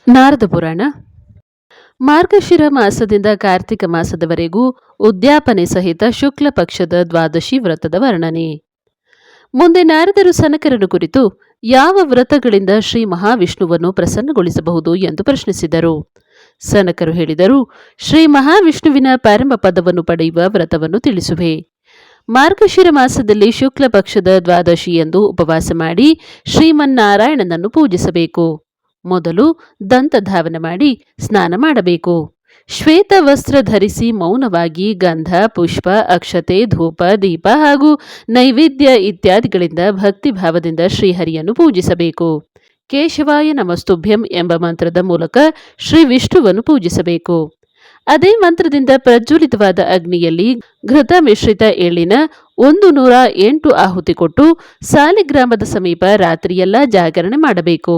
ನಾರದ ಪುರಾಣ ಮಾರ್ಗಶಿರ ಮಾಸದಿಂದ ಕಾರ್ತಿಕ ಮಾಸದವರೆಗೂ ಉದ್ಯಾಪನೆ ಸಹಿತ ಶುಕ್ಲ ಪಕ್ಷದ ದ್ವಾದಶಿ ವ್ರತದ ವರ್ಣನೆ. ಮುಂದೆ ನಾರದರು ಸನಕರನ್ನು ಕುರಿತು ಯಾವ ವ್ರತಗಳಿಂದ ಶ್ರೀ ಮಹಾವಿಷ್ಣುವನ್ನು ಪ್ರಸನ್ನಗೊಳಿಸಬಹುದು ಎಂದು ಪ್ರಶ್ನಿಸಿದರು. ಸನಕರು ಹೇಳಿದರು, ಶ್ರೀ ಮಹಾವಿಷ್ಣುವಿನ ಪರಮ ಪದವನ್ನು ಪಡೆಯುವ ವ್ರತವನ್ನು ತಿಳಿಸುವೆ. ಮಾರ್ಗಶಿರ ಮಾಸದಲ್ಲಿ ಶುಕ್ಲ ಪಕ್ಷದ ದ್ವಾದಶಿ ಎಂದು ಉಪವಾಸ ಮಾಡಿ ಶ್ರೀಮನ್ನಾರಾಯಣನನ್ನು ಪೂಜಿಸಬೇಕು. ಮೊದಲು ದಂತಧಾವನ ಮಾಡಿ ಸ್ನಾನ ಮಾಡಬೇಕು. ಶ್ವೇತ ವಸ್ತ್ರ ಧರಿಸಿ ಮೌನವಾಗಿ ಗಂಧ, ಪುಷ್ಪ, ಅಕ್ಷತೆ, ಧೂಪ, ದೀಪ ಹಾಗೂ ನೈವೇದ್ಯ ಇತ್ಯಾದಿಗಳಿಂದ ಭಕ್ತಿಭಾವದಿಂದ ಶ್ರೀಹರಿಯನ್ನು ಪೂಜಿಸಬೇಕು. ಕೇಶವಾಯ ನಮಸ್ತುಭ್ಯಂ ಎಂಬ ಮಂತ್ರದ ಮೂಲಕ ಶ್ರೀ ವಿಷ್ಣುವನ್ನು ಪೂಜಿಸಬೇಕು. ಅದೇ ಮಂತ್ರದಿಂದ ಪ್ರಜ್ವಲಿತವಾದ ಅಗ್ನಿಯಲ್ಲಿ ಘೃತ ಮಿಶ್ರಿತ ಎಳ್ಳಿನ 108 ಆಹುತಿ ಕೊಟ್ಟು ಸಾಲಿಗ್ರಾಮದ ಸಮೀಪ ರಾತ್ರಿಯೆಲ್ಲ ಜಾಗರಣೆ ಮಾಡಬೇಕು.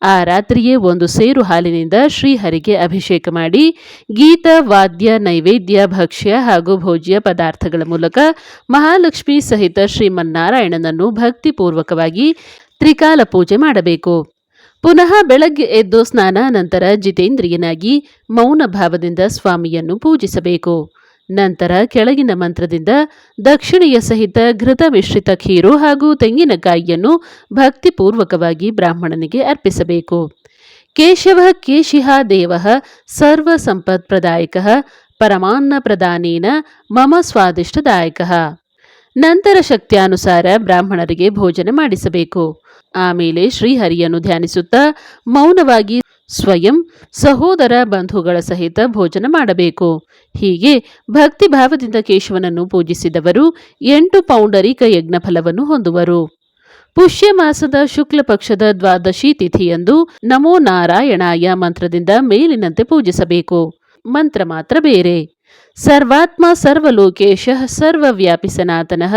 ಆ ರಾತ್ರಿಯೇ 1 ಸೇರು ಹಾಲಿನಿಂದ ಶ್ರೀಹರಿಗೆ ಅಭಿಷೇಕ ಮಾಡಿ ಗೀತ, ವಾದ್ಯ, ನೈವೇದ್ಯ, ಭಕ್ಷ್ಯ ಹಾಗೂ ಭೋಜ್ಯ ಪದಾರ್ಥಗಳ ಮೂಲಕ ಮಹಾಲಕ್ಷ್ಮಿ ಸಹಿತ ಶ್ರೀಮನ್ನಾರಾಯಣನನ್ನು ಭಕ್ತಿಪೂರ್ವಕವಾಗಿ ತ್ರಿಕಾಲ ಪೂಜೆ ಮಾಡಬೇಕು. ಪುನಃ ಬೆಳಗ್ಗೆ ಎದ್ದು ಸ್ನಾನ ನಂತರ ಜಿತೇಂದ್ರಿಯನಾಗಿ ಮೌನ ಭಾವದಿಂದ ಸ್ವಾಮಿಯನ್ನು ಪೂಜಿಸಬೇಕು. ನಂತರ ಕೆಳಗಿನ ಮಂತ್ರದಿಂದ ದಕ್ಷಿಣೆಯ ಸಹಿತ ಘೃತ ಮಿಶ್ರಿತ ಖೀರು ಹಾಗೂ ತೆಂಗಿನಕಾಯಿಯನ್ನು ಭಕ್ತಿಪೂರ್ವಕವಾಗಿ ಬ್ರಾಹ್ಮಣನಿಗೆ ಅರ್ಪಿಸಬೇಕು. ಕೇಶವ ಕೇಶಿಹ ದೇವ ಸರ್ವ ಸಂಪತ್ ಪ್ರದಾಯಕ ಪರಮಾನ್ನ ಪ್ರದಾನೇನ ಮಮ ಸ್ವಾದಿಷ್ಟದಾಯಕ. ನಂತರ ಶಕ್ತ್ಯಾನುಸಾರ ಬ್ರಾಹ್ಮಣರಿಗೆ ಭೋಜನ ಮಾಡಿಸಬೇಕು. ಆಮೇಲೆ ಶ್ರೀಹರಿಯನ್ನು ಧ್ಯಾನಿಸುತ್ತಾ ಮೌನವಾಗಿ ಸ್ವಯಂ ಸಹೋದರ ಬಂಧುಗಳ ಸಹಿತ ಭೋಜನ ಮಾಡಬೇಕು. ಹೀಗೆ ಭಕ್ತಿಭಾವದಿಂದ ಕೇಶವನನ್ನು ಪೂಜಿಸಿದವರು 8 ಪೌಂಡರಿಕ ಯಜ್ಞ ಫಲವನ್ನು ಹೊಂದುವರು. ಪುಷ್ಯ ಮಾಸದ ಶುಕ್ಲ ಪಕ್ಷದ ದ್ವಾದಶಿ ತಿಥಿಯಂದು ನಮೋ ನಾರಾಯಣಾಯ ಮಂತ್ರದಿಂದ ಮೇಲಿನಂತೆ ಪೂಜಿಸಬೇಕು. ಮಂತ್ರ ಮಾತ್ರ ಬೇರೆ. ಸರ್ವಾತ್ಮ ಸರ್ವಲೋಕೇಶ ಸರ್ವವ್ಯಾಪಿ ಸನಾತನಃ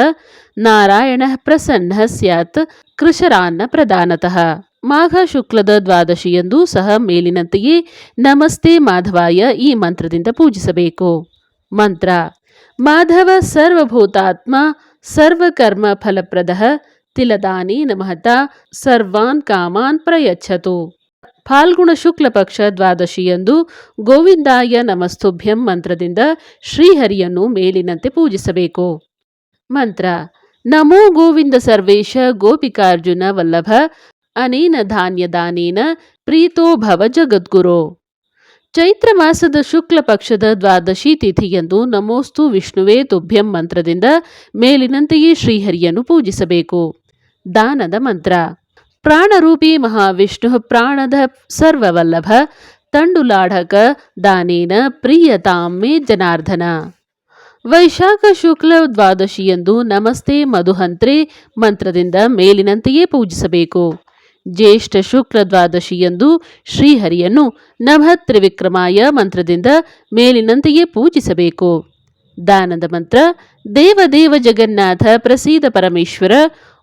ನಾರಾಯಣ ಪ್ರಸನ್ನ ಸ್ಯಾತ್ ಕೃಶರಾನ್ನ ಪ್ರಧಾನತಃ. ಮಾಘ ಶುಕ್ಲದ ದ್ವಾದಶಿಯಂದು ಸಹ ಮೇಲಿನಂತೆಯೇ ನಮಸ್ತೆ ಮಾಧವಾಯ ಈ ಮಂತ್ರದಿಂದ ಪೂಜಿಸಬೇಕು. ಮಂತ್ರ: ಮಾಧವ ಸರ್ವಭೂತಾತ್ಮ ಸರ್ವಕರ್ಮ ಫಲಪ್ರದಃ ತಿಲದಾನೇನ ಮಹತಾ ಸರ್ವಾನ್ ಕಾಮಾನ್ ಪ್ರಯಚ್ಛತು. ಫಾಲ್ಗುಣ ಶುಕ್ಲ ಪಕ್ಷ ದ್ವಾದಶಿಯಂದು ಗೋವಿಂದಾಯ ನಮಸ್ತುಭ್ಯಂ ಮಂತ್ರದಿಂದ ಶ್ರೀಹರಿಯನ್ನು ಮೇಲಿನಂತೆ ಪೂಜಿಸಬೇಕು. ಮಂತ್ರ: ನಮೋ ಗೋವಿಂದ ಸರ್ವೇಶ ಗೋಪಿಕಾರ್ಜುನ ವಲ್ಲಭ ಅನೇನ ಧಾನ್ಯದಾನೇನ ಪ್ರೀತೋ ಭವ ಜಗದ್ಗುರೋ. ಚೈತ್ರ ಮಾಸದ ಶುಕ್ಲ ಪಕ್ಷದ ದ್ವಾದಶಿ ತಿಥಿಯಂದು ನಮೋಸ್ತು ವಿಷ್ಣುವೇ ತುಭ್ಯಂ ಮಂತ್ರದಿಂದ ಮೇಲಿನಂತೆಯೇ ಶ್ರೀಹರಿಯನ್ನು ಪೂಜಿಸಬೇಕು. ದಾನದ ಮಂತ್ರ: ಪ್ರಾಣರೂಪಿ ಮಹಾವಿಷ್ಣು ಪ್ರಾಣದ ಸರ್ವವಲ್ಲಭ ತಂಡುಲಾಢಕ ದಾನೇನ ಪ್ರಿಯತಾಂ ಮೇ ಜನಾರ್ದನ. ವೈಶಾಖ ಶುಕ್ಲ ದ್ವಾದಶಿಯಂದು ನಮಸ್ತೆ ಮಧುಹಂತ್ರೆ ಮಂತ್ರದಿಂದ ಮೇಲಿನಂತೆಯೇ ಪೂಜಿಸಬೇಕು. ಜ್ಯೇಷ್ಠ ಶುಕ್ಲ ದ್ವಾದಶಿಯಂದು ಶ್ರೀಹರಿಯನ್ನು ನಭ ತ್ರಿವಿಕ್ರಮಾಯ ಮಂತ್ರದಿಂದ ಮೇಲಿನಂತೆಯೇ ಪೂಜಿಸಬೇಕು. ದಾನದ ಮಂತ್ರ: ದೇವದೇವ ಜಗನ್ನಾಥ ಪ್ರಸೀದ ಪರಮೇಶ್ವರ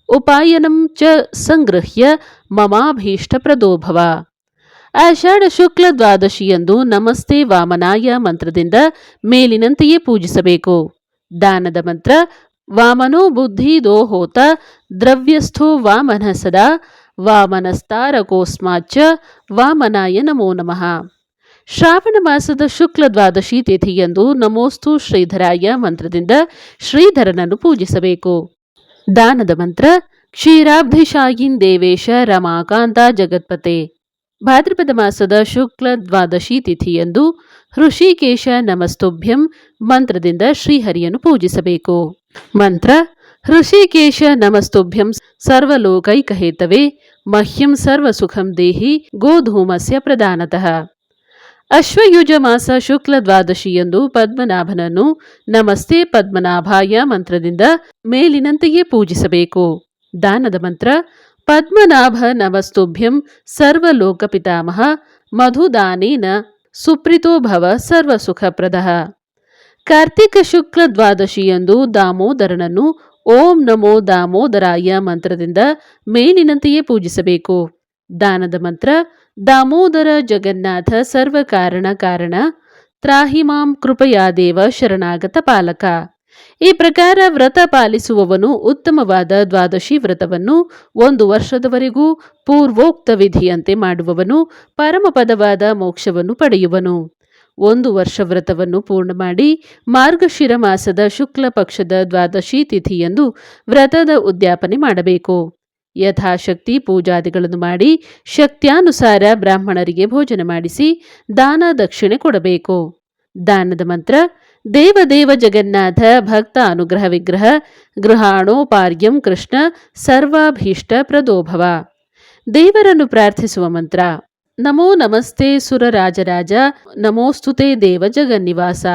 ಉಪಾಯನಂ ಚ ಸಂಗೃಹ್ಯ ಮಮಾಭೀಷ್ಟ ಪ್ರದೋಭವ. ಆಷಾಢ ಶುಕ್ಲ ದ್ವಾದಶಿಯಂದು ನಮಸ್ತೆ ವಾಮನಾಯ ಮಂತ್ರದಿಂದ ಮೇಲಿನಂತೆಯೇ ಪೂಜಿಸಬೇಕು. ದಾನದ ಮಂತ್ರ: ವಾಮನೋ ಬುದ್ಧಿ ದೋಹೋತ ದ್ರವ್ಯಸ್ಥೋ ವಾಮನ ಸದಾ ವಾಮನಸ್ತಾರಕೋಸ್ಮಾಚ್ಚ ವಾಮನಾಯ ನಮೋ ನಮಃ. ಶ್ರಾವಣ ಮಾಸದ ಶುಕ್ಲ ದ್ವಾದಶಿ ತಿಥಿಯಂದು ನಮೋಸ್ತು ಶ್ರೀಧರಾಯ ಮಂತ್ರದಿಂದ ಶ್ರೀಧರನನ್ನು ಪೂಜಿಸಬೇಕು. ದಾನದ ಮಂತ್ರ: ಕ್ಷೀರಾಬ್ಧಿಶಾಯಿನ್ ದೇವೇಶ ರಮಾಕಾಂತ ಜಗತ್ಪತೆ. ಭಾದ್ರಪದ ಮಾಸದ ಶುಕ್ಲ ದ್ವಾದಶಿ ತಿಥಿಯಂದು ಹೃಷಿಕೇಶ ನಮಸ್ತುಭ್ಯಂ ಮಂತ್ರದಿಂದ ಶ್ರೀಹರಿಯನ್ನು ಪೂಜಿಸಬೇಕು. ಮಂತ್ರ: ಹೃಷಿಕೇಶ ನಮಸ್ತುಭ್ಯಂ ಸರ್ವಲೋಕೈಕಹೇತವೇ ಮಹ್ಯಂ ಸರ್ವಸುಖಂ ದೇಹಿ ಗೋಧೂಮಸ್ಯ ಪ್ರಧಾನತಃ. ಅಶ್ವಯುಜ ಮಾಸ ಶುಕ್ಲ ದ್ವಾದಶಿಯಂದು ಪದ್ಮನಾಭನನ್ನು ನಮಸ್ತೆ ಪದ್ಮನಾಭಾಯ ಮಂತ್ರದಿಂದ ಮೇಲಿನಂತೆಯೇ ಪೂಜಿಸಬೇಕು. ದಾನದ ಮಂತ್ರ: ಪದ್ಮನಾಭ ನಮಸ್ತುಭ್ಯಂ ಸರ್ವಲೋಕ ಪಿತಾಮಹ ಮಧುದಾನೇನ ಸುಪ್ರೀತೋ ಭವ ಸರ್ವಸುಖಪ್ರದಃ. ಕಾರ್ತಿಕ ಶುಕ್ಲ ದ್ವಾದಶಿಯಂದು ದಾಮೋದರನನ್ನು ಓಂ ನಮೋ ದಾಮೋದರಾಯ ಮಂತ್ರದಿಂದ ಮೇಲಿನಂತೆಯೇ ಪೂಜಿಸಬೇಕು. ದಾನದ ಮಂತ್ರ: ದಾಮೋದರ ಜಗನ್ನಾಥ ಸರ್ವಕಾರಣ ಕಾರಣ ತ್ರಾಹಿ ಮಾಂ ಕೃಪಯಾದೇವ ಶರಣಾಗತ ಪಾಲಕ. ಈ ಪ್ರಕಾರ ವ್ರತ ಪಾಲಿಸುವವನು ಉತ್ತಮವಾದ ದ್ವಾದಶಿ ವ್ರತವನ್ನು 1 ವರ್ಷದವರೆಗೂ ಪೂರ್ವೋಕ್ತ ವಿಧಿಯಂತೆ ಮಾಡುವವನು ಪರಮಪದವಾದ ಮೋಕ್ಷವನ್ನು ಪಡೆಯುವನು. 1 ವರ್ಷ ವ್ರತವನ್ನು ಪೂರ್ಣ ಮಾಡಿ ಮಾರ್ಗಶಿರ ಮಾಸದ ಶುಕ್ಲ ಪಕ್ಷದ ದ್ವಾದಶಿ ತಿಥಿಯಂದು ವ್ರತದ ಉದ್ಯಾಪನೆ ಮಾಡಬೇಕು. ಯಥಾಶಕ್ತಿ ಪೂಜಾದಿಗಳನ್ನು ಮಾಡಿ ಶಕ್ತ್ಯಾನುಸಾರ ಬ್ರಾಹ್ಮಣರಿಗೆ ಭೋಜನ ಮಾಡಿಸಿ ದಾನ ದಕ್ಷಿಣೆ ಕೊಡಬೇಕು. ದಾನದ ಮಂತ್ರ: ದೇವದೇವ ಜಗನ್ನಾಥ ಭಕ್ತ ಅನುಗ್ರಹ ವಿಗ್ರಹ ಗೃಹಾಣೋಪಾರ್ಯಂ ಕೃಷ್ಣ ಸರ್ವಾಭೀಷ್ಟ ಪ್ರದೋಭವ. ದೇವರನ್ನು ಪ್ರಾರ್ಥಿಸುವ ಮಂತ್ರ: ನಮೋ ನಮಸ್ತೆ ಸುರರಾಜರಾಜ ನಮೋಸ್ತುತೆ ದೇವ ಜಗನ್ನಿವಾಸ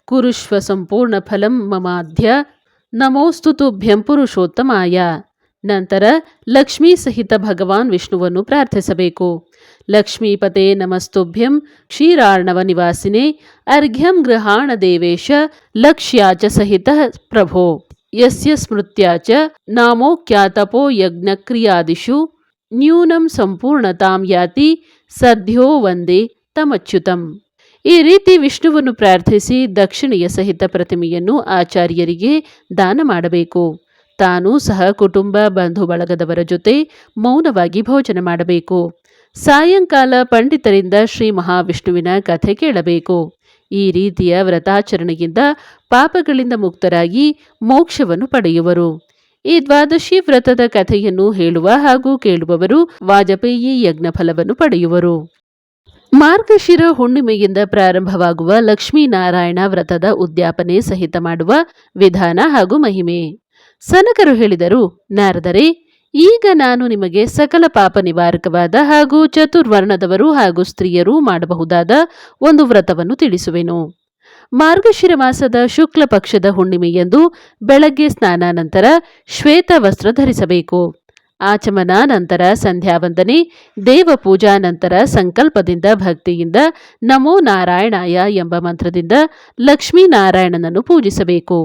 ಕುರುಷ್ವ ಸಂಪೂರ್ಣ ಫಲಂ ಮಮಾಧ್ಯ ನಮೋಸ್ತು ತುಭ್ಯಂ ಪುರುಷೋತ್ತಮಾಯ. ನಂತರ ಲಕ್ಷ್ಮೀ ಸಹಿತ ಭಗವಾನ್ ವಿಷ್ಣುವನ್ನು ಪ್ರಾರ್ಥಿಸಬೇಕು. ಲಕ್ಷ್ಮೀಪತೆ ನಮಸ್ತುಭ್ಯಂ ಕ್ಷೀರಾರ್ಣವ ನಿವಾಸಿನೇ ಅರ್ಘ್ಯಂ ಗೃಹಾಣ ದೇವೇಶ ಲಕ್ಷ್ಯಾಚ ಸಹಿತ ಪ್ರಭೋ ಯಸ್ಯ ಸ್ಮೃತ್ಯಾಚ ನಾಮೋಕ್ಯಾತಪೋ ಯಜ್ಞ ಕ್ರಿಯಾದಿಷು ನ್ಯೂನಂ ಸಂಪೂರ್ಣತಾಂ ಯಾತಿ ಸದ್ಯೋ ವಂದೇ ತಮಚ್ಯುತಂ. ಈ ರೀತಿ ವಿಷ್ಣುವನ್ನು ಪ್ರಾರ್ಥಿಸಿ ದಕ್ಷಿಣೆಯ ಸಹಿತ ಪ್ರತಿಮೆಯನ್ನು ಆಚಾರ್ಯರಿಗೆ ದಾನ ಮಾಡಬೇಕು. ತಾನೂ ಸಹ ಕುಟುಂಬ ಬಂಧು ಬಳಗದವರ ಜೊತೆ ಮೌನವಾಗಿ ಭೋಜನ ಮಾಡಬೇಕು. ಸಾಯಂಕಾಲ ಪಂಡಿತರಿಂದ ಶ್ರೀ ಮಹಾವಿಷ್ಣುವಿನ ಕಥೆ ಕೇಳಬೇಕು. ಈ ರೀತಿಯ ವ್ರತಾಚರಣೆಯಿಂದ ಪಾಪಗಳಿಂದ ಮುಕ್ತರಾಗಿ ಮೋಕ್ಷವನ್ನು ಪಡೆಯುವರು. ಈ ದ್ವಾದಶಿ ವ್ರತದ ಕಥೆಯನ್ನು ಹೇಳುವ ಹಾಗೂ ಕೇಳುವವರು ವಾಜಪೇಯಿ ಯಜ್ಞ ಫಲವನ್ನು ಪಡೆಯುವರು. ಮಾರ್ಗಶಿರ ಹುಣ್ಣಿಮೆಯಿಂದ ಪ್ರಾರಂಭವಾಗುವ ಲಕ್ಷ್ಮೀನಾರಾಯಣ ವ್ರತದ ಉದ್ಯಾಪನೆ ಸಹಿತ ಮಾಡುವ ವಿಧಾನ ಹಾಗೂ ಮಹಿಮೆ. ಸನಕರು ಹೇಳಿದರು, ನಾರದರೆ, ಈಗ ನಾನು ನಿಮಗೆ ಸಕಲ ಪಾಪ ನಿವಾರಕವಾದ ಹಾಗೂ ಚತುರ್ವರ್ಣದವರು ಹಾಗೂ ಸ್ತ್ರೀಯರು ಮಾಡಬಹುದಾದ ಒಂದು ವ್ರತವನ್ನು ತಿಳಿಸುವೆನು. ಮಾರ್ಗಶಿರ ಮಾಸದ ಶುಕ್ಲ ಪಕ್ಷದ ಹುಣ್ಣಿಮೆಯಂದು ಬೆಳಗ್ಗೆ ಸ್ನಾನಾನಂತರ ಶ್ವೇತ ವಸ್ತ್ರ ಧರಿಸಬೇಕು. ಆಚಮನ ನಂತರ ಸಂಧ್ಯಾವಂದನೆ, ದೇವ ಪೂಜಾ ನಂತರ ಸಂಕಲ್ಪದಿಂದ ಭಕ್ತಿಯಿಂದ ನಮೋ ನಾರಾಯಣಾಯ ಎಂಬ ಮಂತ್ರದಿಂದ ಲಕ್ಷ್ಮೀನಾರಾಯಣನನ್ನು ಪೂಜಿಸಬೇಕು.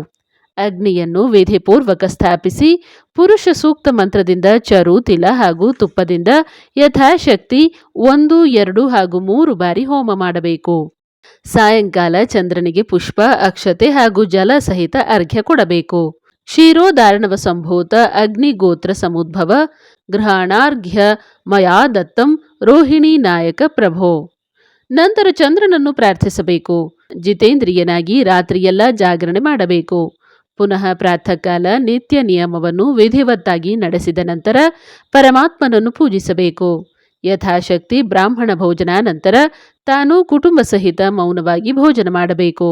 ಅಗ್ನಿಯನ್ನು ವಿಧಿಪೂರ್ವಕ ಸ್ಥಾಪಿಸಿ ಪುರುಷ ಸೂಕ್ತ ಮಂತ್ರದಿಂದ ಚರು ತಿಲ ಹಾಗೂ ತುಪ್ಪದಿಂದ ಯಥಾಶಕ್ತಿ 1, 2 ಹಾಗೂ 3 ಬಾರಿ ಹೋಮ ಮಾಡಬೇಕು. ಸಾಯಂಕಾಲ ಚಂದ್ರನಿಗೆ ಪುಷ್ಪ, ಅಕ್ಷತೆ ಹಾಗೂ ಜಲ ಸಹಿತ ಅರ್ಘ್ಯ ಕೊಡಬೇಕು. ಕ್ಷೀರೋದಾರ್ಣವ ಸಂಭೂತ ಅಗ್ನಿಗೋತ್ರ ಸಮುದ್ಭವ ಗೃಹಾಣಾರ್ಘ್ಯ ಮಯಾ ದತ್ತಂ ರೋಹಿಣಿ ನಾಯಕ ಪ್ರಭೋ. ನಂತರ ಚಂದ್ರನನ್ನು ಪ್ರಾರ್ಥಿಸಬೇಕು. ಜಿತೇಂದ್ರಿಯನಾಗಿ ರಾತ್ರಿಯೆಲ್ಲ ಜಾಗರಣೆ ಮಾಡಬೇಕು. ಪುನಃ ಪ್ರಾತಃ ಕಾಲ ನಿತ್ಯ ನಿಯಮವನ್ನು ವಿಧಿವತ್ತಾಗಿ ನಡೆಸಿದ ನಂತರ ಪರಮಾತ್ಮನನ್ನು ಪೂಜಿಸಬೇಕು. ಯಥಾಶಕ್ತಿ ಬ್ರಾಹ್ಮಣ ಭೋಜನ ನಂತರ ತಾನು ಕುಟುಂಬ ಸಹಿತ ಮೌನವಾಗಿ ಭೋಜನ ಮಾಡಬೇಕು.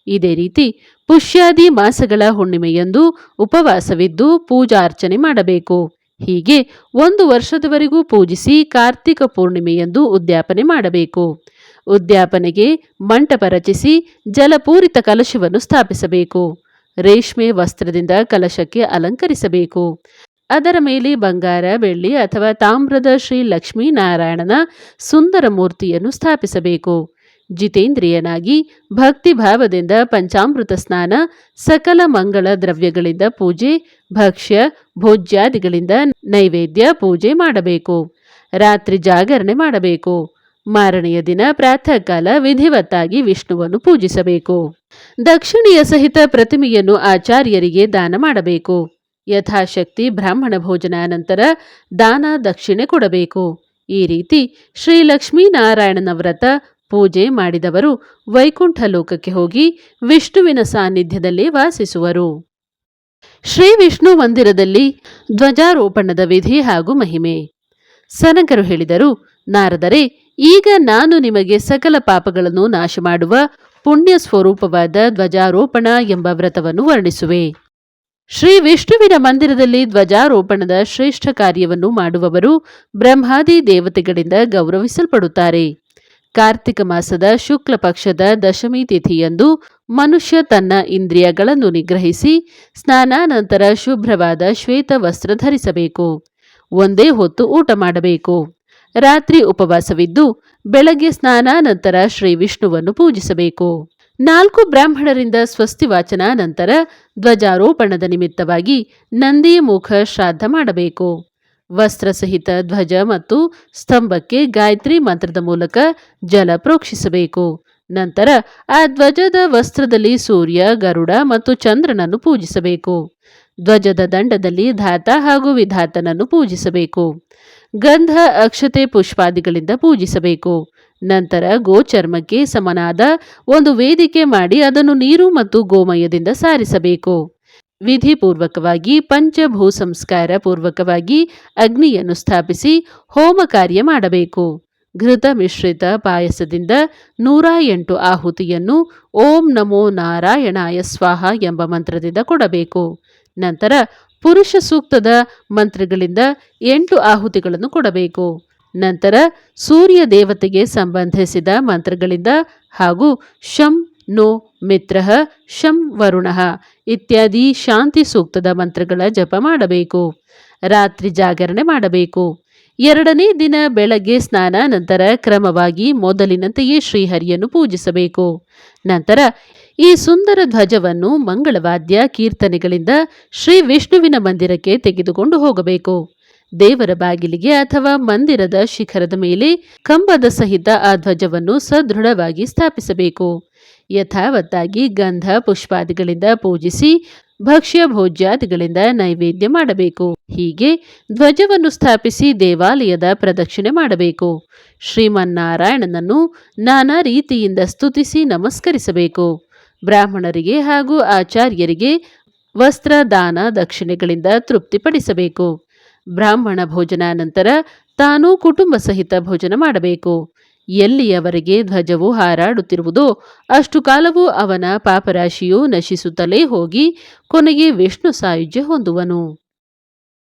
ಇದೇ ರೀತಿ ಪುಷ್ಯಾದಿ ಮಾಸಗಳ ಹುಣ್ಣಿಮೆಯಂದು ಉಪವಾಸವಿದ್ದು ಪೂಜಾರ್ಚನೆ ಮಾಡಬೇಕು. ಹೀಗೆ 1 ವರ್ಷದವರೆಗೂ ಪೂಜಿಸಿ ಕಾರ್ತಿಕ ಪೂರ್ಣಿಮೆಯಂದು ಉದ್ಯಾಪನೆ ಮಾಡಬೇಕು. ಉದ್ಯಾಪನೆಗೆ ಮಂಟಪ ರಚಿಸಿ ಜಲಪೂರಿತ ಕಲಶವನ್ನು ಸ್ಥಾಪಿಸಬೇಕು. ರೇಷ್ಮೆ ವಸ್ತ್ರದಿಂದ ಕಲಶಕ್ಕೆ ಅಲಂಕರಿಸಬೇಕು. ಅದರ ಮೇಲೆ ಬಂಗಾರ, ಬೆಳ್ಳಿ ಅಥವಾ ತಾಮ್ರದ ಶ್ರೀ ಲಕ್ಷ್ಮೀನಾರಾಯಣನ ಸುಂದರ ಮೂರ್ತಿಯನ್ನು ಸ್ಥಾಪಿಸಬೇಕು. ಜಿತೇಂದ್ರಿಯನಾಗಿ ಭಕ್ತಿ ಭಾವದಿಂದ ಪಂಚಾಮೃತ ಸ್ನಾನ, ಸಕಲ ಮಂಗಳ ದ್ರವ್ಯಗಳಿಂದ ಪೂಜೆ, ಭಕ್ಷ್ಯ ಭೋಜ್ಯಾದಿಗಳಿಂದ ನೈವೇದ್ಯ ಪೂಜೆ ಮಾಡಬೇಕು. ರಾತ್ರಿ ಜಾಗರಣೆ ಮಾಡಬೇಕು. ಮಾರನೆಯ ದಿನ ಪ್ರಾತಃ ಕಾಲ ವಿಧಿವತ್ತಾಗಿ ವಿಷ್ಣುವನ್ನು ಪೂಜಿಸಬೇಕು. ದಕ್ಷಿಣೆಯ ಸಹಿತ ಪ್ರತಿಮೆಯನ್ನು ಆಚಾರ್ಯರಿಗೆ ದಾನ ಮಾಡಬೇಕು. ಯಥಾಶಕ್ತಿ ಬ್ರಾಹ್ಮಣ ಭೋಜನ ನಂತರ ದಾನ ದಕ್ಷಿಣೆ ಕೊಡಬೇಕು. ಈ ರೀತಿ ಶ್ರೀ ಲಕ್ಷ್ಮೀನಾರಾಯಣನ ವ್ರತ ಪೂಜೆ ಮಾಡಿದವರು ವೈಕುಂಠ ಲೋಕಕ್ಕೆ ಹೋಗಿ ವಿಷ್ಣುವಿನ ಸಾನ್ನಿಧ್ಯದಲ್ಲಿ ವಾಸಿಸುವರು. ಶ್ರೀ ವಿಷ್ಣು ಮಂದಿರದಲ್ಲಿ ಧ್ವಜಾರೋಪಣದ ವಿಧಿ ಹಾಗೂ ಮಹಿಮೆ. ಸನಕರು ಹೇಳಿದರು, ನಾರದರೆ, ಈಗ ನಾನು ನಿಮಗೆ ಸಕಲ ಪಾಪಗಳನ್ನು ನಾಶ ಮಾಡುವ ಪುಣ್ಯ ಸ್ವರೂಪವಾದ ಧ್ವಜಾರೋಪಣ ಎಂಬ ವ್ರತವನ್ನು ವರ್ಣಿಸುವೆ. ಶ್ರೀ ವಿಷ್ಣುವಿನ ಮಂದಿರದಲ್ಲಿ ಧ್ವಜಾರೋಪಣದ ಶ್ರೇಷ್ಠ ಕಾರ್ಯವನ್ನು ಮಾಡುವವರು ಬ್ರಹ್ಮಾದಿ ದೇವತೆಗಳಿಂದ ಗೌರವಿಸಲ್ಪಡುತ್ತಾರೆ. ಕಾರ್ತಿಕ ಮಾಸದ ಶುಕ್ಲ ಪಕ್ಷದ ದಶಮಿ ತಿಥಿಯಂದು ಮನುಷ್ಯ ತನ್ನ ಇಂದ್ರಿಯಗಳನ್ನು ನಿಗ್ರಹಿಸಿ ಸ್ನಾನಾನಂತರ ಶುಭ್ರವಾದ ಶ್ವೇತ ವಸ್ತ್ರ ಧರಿಸಬೇಕು. ಒಂದೇ ಹೊತ್ತು ಊಟ ಮಾಡಬೇಕು. ರಾತ್ರಿ ಉಪವಾಸವಿದ್ದು ಬೆಳಗ್ಗೆ ಸ್ನಾನಾನಂತರ ಶ್ರೀ ವಿಷ್ಣುವನ್ನು ಪೂಜಿಸಬೇಕು. 4 ಬ್ರಾಹ್ಮಣರಿಂದ ಸ್ವಸ್ತಿ ವಾಚನ ನಂತರ ಧ್ವಜಾರೋಪಣದ ನಿಮಿತ್ತವಾಗಿ ನಂದಿ ಮುಖ ಶ್ರಾದ್ದ ಮಾಡಬೇಕು. ವಸ್ತ್ರ ಸಹಿತ ಧ್ವಜ ಮತ್ತು ಸ್ತಂಭಕ್ಕೆ ಗಾಯತ್ರಿ ಮಂತ್ರದ ಮೂಲಕ ಜಲ ಪ್ರೋಕ್ಷಿಸಬೇಕು. ನಂತರ ಆ ಧ್ವಜದ ವಸ್ತ್ರದಲ್ಲಿ ಸೂರ್ಯ, ಗರುಡ ಮತ್ತು ಚಂದ್ರನನ್ನು ಪೂಜಿಸಬೇಕು. ಧ್ವಜದ ದಂಡದಲ್ಲಿ ಧಾತ ಹಾಗೂ ವಿಧಾತನನ್ನು ಪೂಜಿಸಬೇಕು. ಗಂಧ, ಅಕ್ಷತೆ, ಪುಷ್ಪಾದಿಗಳಿಂದ ಪೂಜಿಸಬೇಕು. ನಂತರ ಗೋಚರ್ಮಕ್ಕೆ ಸಮನಾದ ಒಂದು ವೇದಿಕೆ ಮಾಡಿ ಅದನ್ನು ನೀರು ಮತ್ತು ಗೋಮಯದಿಂದ ಸಾರಿಸಬೇಕು. ವಿಧಿಪೂರ್ವಕವಾಗಿ ಪಂಚಭೂ ಸಂಸ್ಕಾರ ಪೂರ್ವಕವಾಗಿ ಅಗ್ನಿಯನ್ನು ಸ್ಥಾಪಿಸಿ ಹೋಮ ಕಾರ್ಯ ಮಾಡಬೇಕು. ಘೃತ ಮಿಶ್ರಿತ ಪಾಯಸದಿಂದ 108 ಆಹುತಿಯನ್ನು ಓಂ ನಮೋ ನಾರಾಯಣಾಯ ಸ್ವಾಹ ಎಂಬ ಮಂತ್ರದಿಂದ ಕೊಡಬೇಕು. ನಂತರ ಪುರುಷ ಸೂಕ್ತದ ಮಂತ್ರಗಳಿಂದ 8 ಆಹುತಿಗಳನ್ನು ಕೊಡಬೇಕು. ನಂತರ ಸೂರ್ಯ ದೇವತೆಗೆ ಸಂಬಂಧಿಸಿದ ಮಂತ್ರಗಳಿಂದ ಹಾಗೂ ಶಂ ನೋ ಮಿತ್ರ ಶಂ ವರುಣ ಇತ್ಯಾದಿ ಶಾಂತಿ ಸೂಕ್ತದ ಮಂತ್ರಗಳ ಜಪ ಮಾಡಬೇಕು. ರಾತ್ರಿ ಜಾಗರಣೆ ಮಾಡಬೇಕು. 2ನೇ ದಿನ ಬೆಳಗ್ಗೆ ಸ್ನಾನ ನಂತರ ಕ್ರಮವಾಗಿ ಮೊದಲಿನಂತೆಯೇ ಶ್ರೀಹರಿಯನ್ನು ಪೂಜಿಸಬೇಕು. ನಂತರ ಈ ಸುಂದರ ಧ್ವಜವನ್ನು ಮಂಗಳವಾದ್ಯ ಕೀರ್ತನೆಗಳಿಂದ ಶ್ರೀ ವಿಷ್ಣುವಿನ ಮಂದಿರಕ್ಕೆ ತೆಗೆದುಕೊಂಡು ಹೋಗಬೇಕು. ದೇವರ ಬಾಗಿಲಿಗೆ ಅಥವಾ ಮಂದಿರದ ಶಿಖರದ ಮೇಲೆ ಕಂಬದ ಸಹಿತ ಆ ಧ್ವಜವನ್ನು ಸದೃಢವಾಗಿ ಸ್ಥಾಪಿಸಬೇಕು. ಯಥಾವತ್ತಾಗಿ ಗಂಧ ಪುಷ್ಪಾದಿಗಳಿಂದ ಪೂಜಿಸಿ ಭಕ್ಷ್ಯ ಭೋಜ್ಯಾದಿಗಳಿಂದ ನೈವೇದ್ಯ ಮಾಡಬೇಕು. ಹೀಗೆ ಧ್ವಜವನ್ನು ಸ್ಥಾಪಿಸಿ ದೇವಾಲಯದ ಪ್ರದಕ್ಷಿಣೆ ಮಾಡಬೇಕು. ಶ್ರೀಮನ್ನಾರಾಯಣನನ್ನು ನಾನಾ ರೀತಿಯಿಂದ ಸ್ತುತಿಸಿ ನಮಸ್ಕರಿಸಬೇಕು. ಬ್ರಾಹ್ಮಣರಿಗೆ ಹಾಗೂ ಆಚಾರ್ಯರಿಗೆ ವಸ್ತ್ರ ದಾನ ದಕ್ಷಿಣೆಗಳಿಂದ ತೃಪ್ತಿಪಡಿಸಬೇಕು. ಬ್ರಾಹ್ಮಣ ಭೋಜನ ನಂತರ ತಾನೂ ಕುಟುಂಬ ಸಹಿತ ಭೋಜನ ಮಾಡಬೇಕು. ಎಲ್ಲಿಯವರೆಗೆ ಧ್ವಜವು ಹಾರಾಡುತ್ತಿರುವುದೋ ಅಷ್ಟು ಕಾಲವೂ ಅವನ ಪಾಪರಾಶಿಯು ನಶಿಸುತ್ತಲೇ ಹೋಗಿ ಕೊನೆಗೆ ವಿಷ್ಣು ಸಾಯುಜ್ಯ ಹೊಂದುವನು.